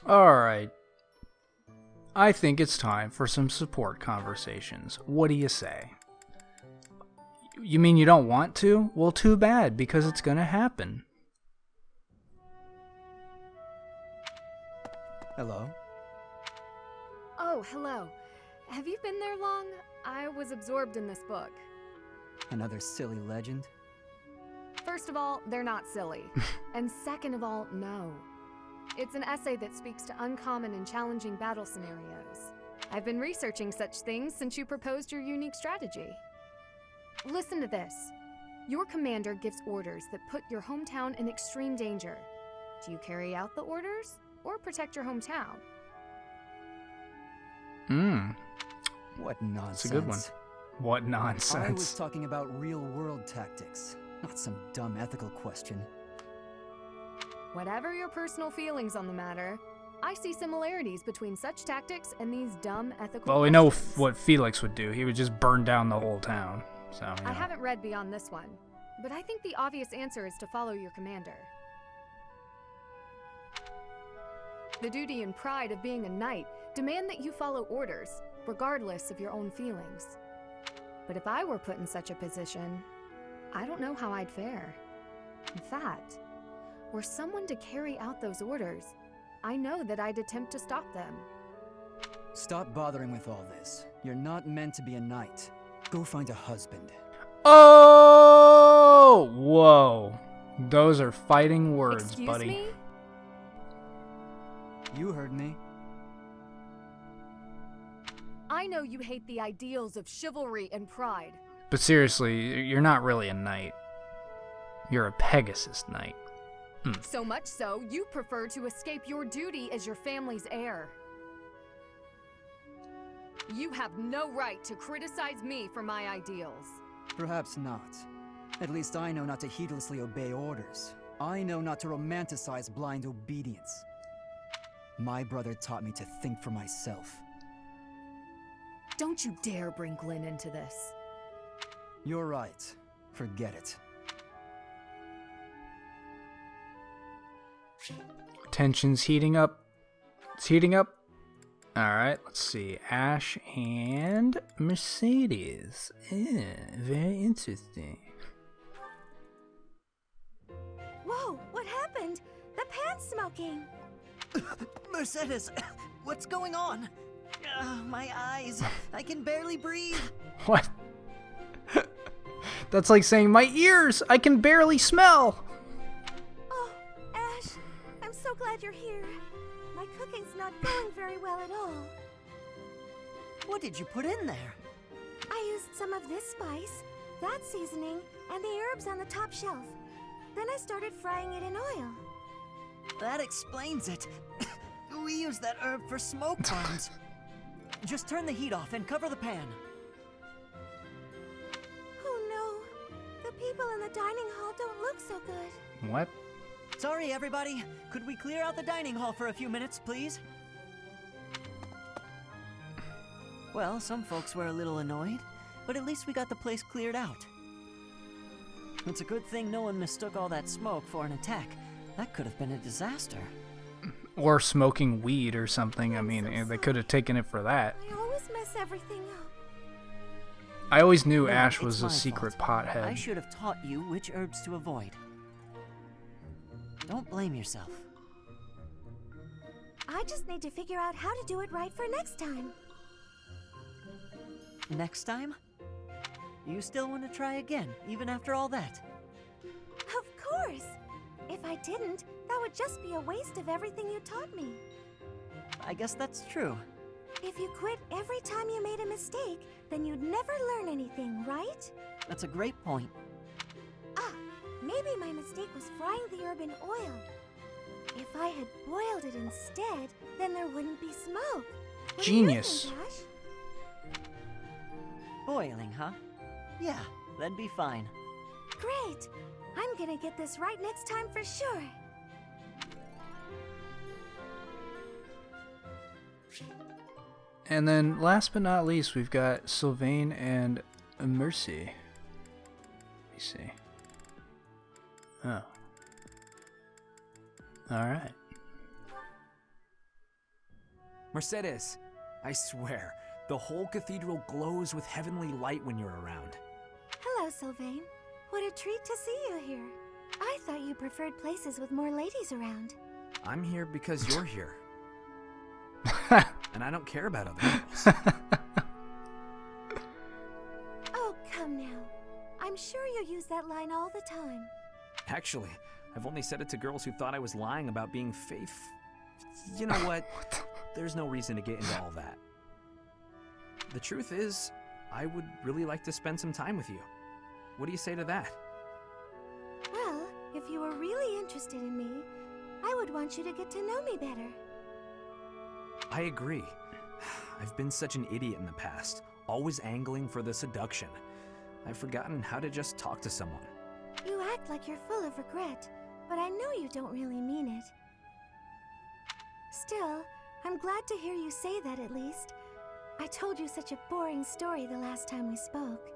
Alright. I think it's time for some support conversations. What do you say? You mean you don't want to? Well, too bad, because it's gonna happen. Hello? Oh, hello. Have you been there long? I was absorbed in this book. Another silly legend? First of all, they're not silly. And second of all, no. It's an essay that speaks to uncommon and challenging battle scenarios. I've been researching such things since you proposed your unique strategy. Listen to this. Your commander gives orders that put your hometown in extreme danger. Do you carry out the orders or protect your hometown? What nonsense. That's a good one. What nonsense. I was talking about real-world tactics, not some dumb ethical question. Whatever your personal feelings on the matter, I see similarities between such tactics and these dumb ethical Well, we know questions. what Felix would do. He would just burn down the whole town. So, I haven't read beyond this one, but I think the obvious answer is to follow your commander. The duty and pride of being a knight demand that you follow orders, regardless of your own feelings. But if I were put in such a position, I don't know how I'd fare. In fact, were someone to carry out those orders, I know that I'd attempt to stop them. Stop bothering with all this. You're not meant to be a knight. Go find a husband. Oh! Whoa. Those are fighting words, Excuse buddy. me? You heard me. I know you hate the ideals of chivalry and pride. But seriously, you're not really a knight. You're a Pegasus knight. So much so, you prefer to escape your duty as your family's heir. You have no right to criticize me for my ideals. Perhaps not. At least I know not to heedlessly obey orders. I know not to romanticize blind obedience. My brother taught me to think for myself. Don't you dare bring Glenn into this. You're right. Forget it. Tension's heating up. It's heating up. Alright, let's see. Ashe and Mercedes. Very interesting. Whoa, what happened? The pan's smoking. Mercedes, what's going on? My eyes. I can barely breathe. What? That's like saying, my ears! I can barely smell! Oh, Ashe, I'm so glad you're here. My cooking's not going very well at all. What did you put in there? I used some of this spice, that seasoning, and the herbs on the top shelf. Then I started frying it in oil. That explains it. We use that herb for smoke burns. Just turn the heat off and cover the pan. Oh no, the people in the dining hall don't look so good. What? Sorry, everybody. Could we clear out the dining hall for a few minutes, please? Well, some folks were a little annoyed, but at least we got the place cleared out. It's a good thing no one mistook all that smoke for an attack. That could have been a disaster. Or smoking weed or something. I mean, they could have taken it for that. I always mess everything up. I always knew No, Ashe it's was a my secret fault. pothead. I should have taught you which herbs to avoid. Don't blame yourself. I just need to figure out how to do it right for next time. Next time? You still want to try again, even after all that? Of course! If I didn't, that would just be a waste of everything you taught me. I guess that's true. If you quit every time you made a mistake, then you'd never learn anything, right? That's a great point. Ah, maybe my mistake was frying the herb in oil. If I had boiled it instead, then there wouldn't be smoke. What Genius. do you think, Ashe? Boiling, huh? Yeah, that'd be fine. Great! I'm gonna get this right next time for sure. And then, last but not least, we've got Sylvain and Mercy. Let me see. Oh. Alright. Mercedes, I swear, the whole cathedral glows with heavenly light when you're around. Hello, Sylvain. What a treat to see you here. I thought you preferred places with more ladies around. I'm here because you're here. And I don't care about other girls. Oh, come now. I'm sure you use that line all the time. Actually, I've only said it to girls who thought I was lying about being faith. You know what? There's no reason to get into all that. The truth is, I would really like to spend some time with you. What do you say to that? Well, if you were really interested in me, I would want you to get to know me better. I agree. I've been such an idiot in the past, always angling for the seduction. I've forgotten how to just talk to someone. You act like you're full of regret, but I know you don't really mean it. Still, I'm glad to hear you say that at least. I told you such a boring story the last time we spoke.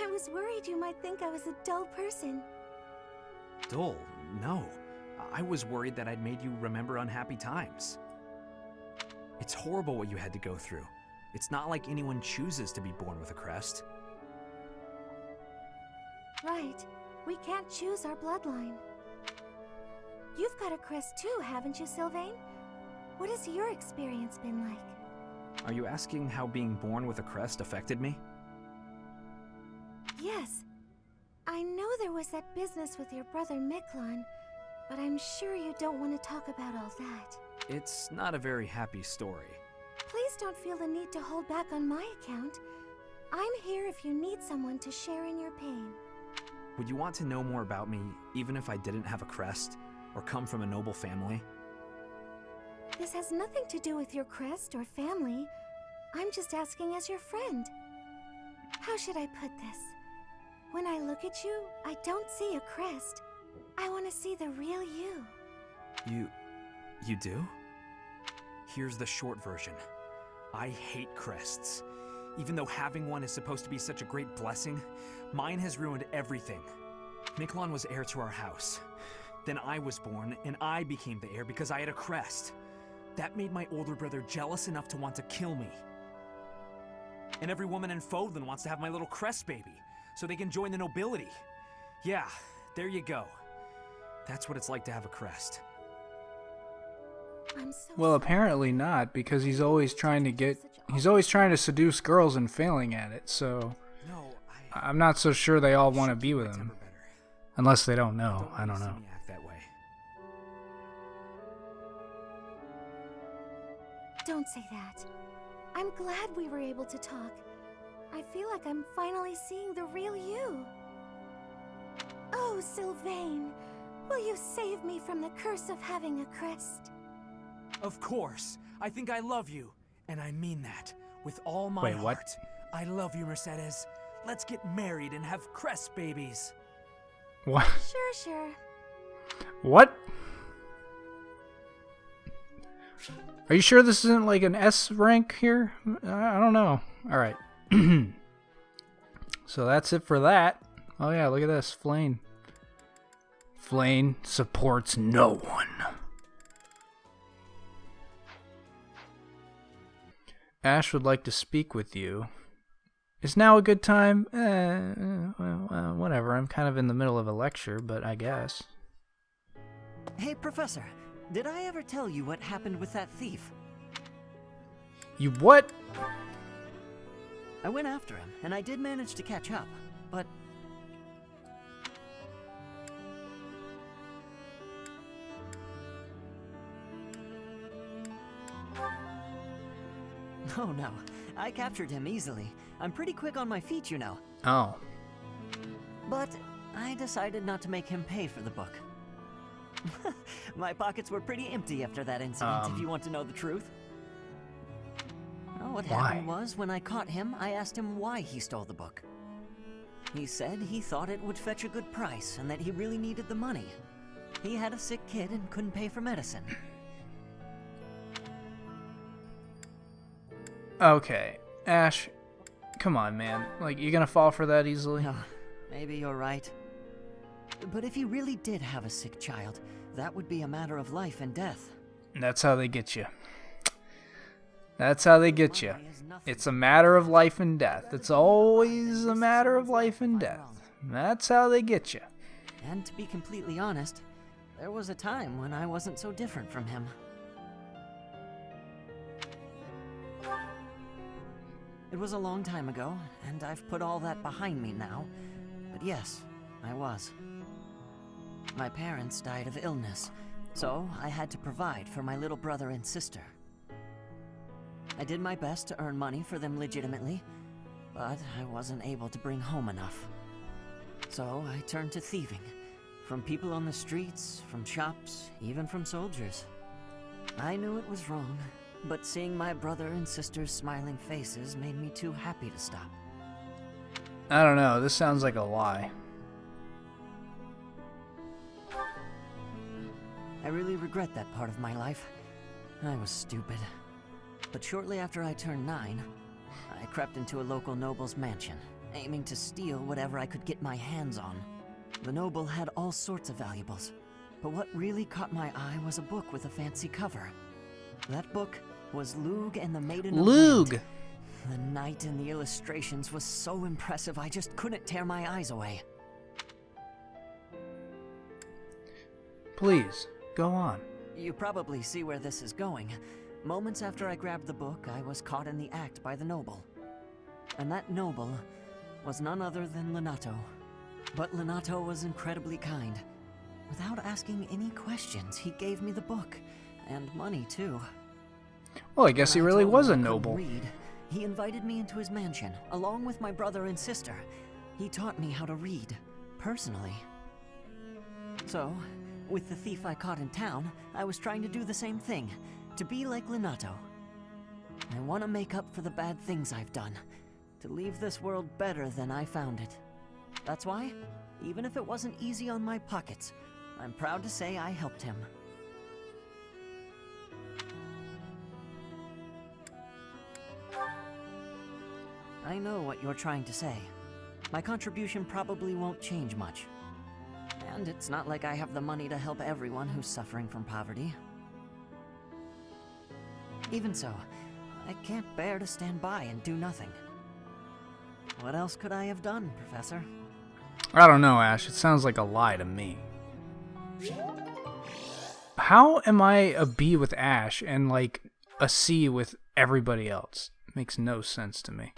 I was worried you might think I was a dull person. Dull? No. I was worried that I'd made you remember unhappy times. It's horrible what you had to go through. It's not like anyone chooses to be born with a crest. Right. We can't choose our bloodline. You've got a crest too, haven't you, Sylvain? What has your experience been like? Are you asking how being born with a crest affected me? Yes. I know there was that business with your brother Miklon, but I'm sure you don't want to talk about all that. It's not a very happy story. Please don't feel the need to hold back on my account. I'm here if you need someone to share in your pain. Would you want to know more about me, even if I didn't have a crest, or come from a noble family? This has nothing to do with your crest or family. I'm just asking as your friend. How should I put this? When I look at you, I don't see a crest. I want to see the real you. You do? Here's the short version. I hate crests. Even though having one is supposed to be such a great blessing, mine has ruined everything. Miklon was heir to our house. Then I was born, and I became the heir because I had a crest. That made my older brother jealous enough to want to kill me. And every woman in Fodlan wants to have my little crest baby, so they can join the nobility. Yeah, there you go. That's what it's like to have a crest. I'm so Well, sorry. apparently not, because he's always trying to seduce girls and failing at it, so No, I'm not so sure they all want to be with my him. temper better. Unless they don't know. I don't really see know. me act that way. Don't say that. I'm glad we were able to talk. I feel like I'm finally seeing the real you. Oh, Sylvain, will you save me from the curse of having a crest? Of course. I think I love you. And I mean that. With all my Wait, what? heart. I love you, Mercedes. Let's get married and have crest babies. What? Sure. What? Are you sure this isn't like an S rank here? I don't know. Alright. So that's it for that. Oh yeah, look at this. Flane. Flane supports no one. Ashe would like to speak with you. Is now a good time? Well, whatever. I'm kind of in the middle of a lecture, but I guess. Hey, Professor, did I ever tell you what happened with that thief? You what? I went after him, and I did manage to catch up, but... Oh no, I captured him easily. I'm pretty quick on my feet, you know. Oh. But I decided not to make him pay for the book. My pockets were pretty empty after that incident, if you want to know the truth. Well, what happened was, when I caught him, I asked him why he stole the book. He said he thought it would fetch a good price and that he really needed the money. He had a sick kid and couldn't pay for medicine. Okay. Ashe, come on, man. Like, you gonna fall for that easily? No, maybe you're right. But if he really did have a sick child, that would be a matter of life and death. That's how they get you. That's how they get you. It's a matter of life and death. It's always a matter of life and death. That's how they get you. And to be completely honest, there was a time when I wasn't so different from him. It was a long time ago, and I've put all that behind me now. But yes, I was. My parents died of illness, so I had to provide for my little brother and sister. I did my best to earn money for them legitimately, but I wasn't able to bring home enough. So I turned to thieving. From people on the streets, from shops, even from soldiers. I knew it was wrong, but seeing my brother and sister's smiling faces made me too happy to stop. I don't know, this sounds like a lie. I really regret that part of my life. I was stupid. But shortly after I turned 9, I crept into a local noble's mansion, aiming to steal whatever I could get my hands on. The noble had all sorts of valuables, but what really caught my eye was a book with a fancy cover. That book was Lug and the Maiden of Lug! Land. The knight in the illustrations was so impressive I just couldn't tear my eyes away. Please, go on. You probably see where this is going. Moments after I grabbed the book, I was caught in the act by the noble. And that noble was none other than Lenato. But Lenato was incredibly kind. Without asking any questions, he gave me the book. And money, too. Well, I guess he When I really told was a him I couldn't noble. read, he invited me into his mansion, along with my brother and sister. He taught me how to read, personally. So, with the thief I caught in town, I was trying to do the same thing. To be like Lenato. I want to make up for the bad things I've done. To leave this world better than I found it. That's why, even if it wasn't easy on my pockets, I'm proud to say I helped him. I know what you're trying to say. My contribution probably won't change much. And it's not like I have the money to help everyone who's suffering from poverty. Even so, I can't bear to stand by and do nothing. What else could I have done, Professor? I don't know, Ashe. It sounds like a lie to me. How am I a B with Ashe and like a C with everybody else? It makes no sense to me.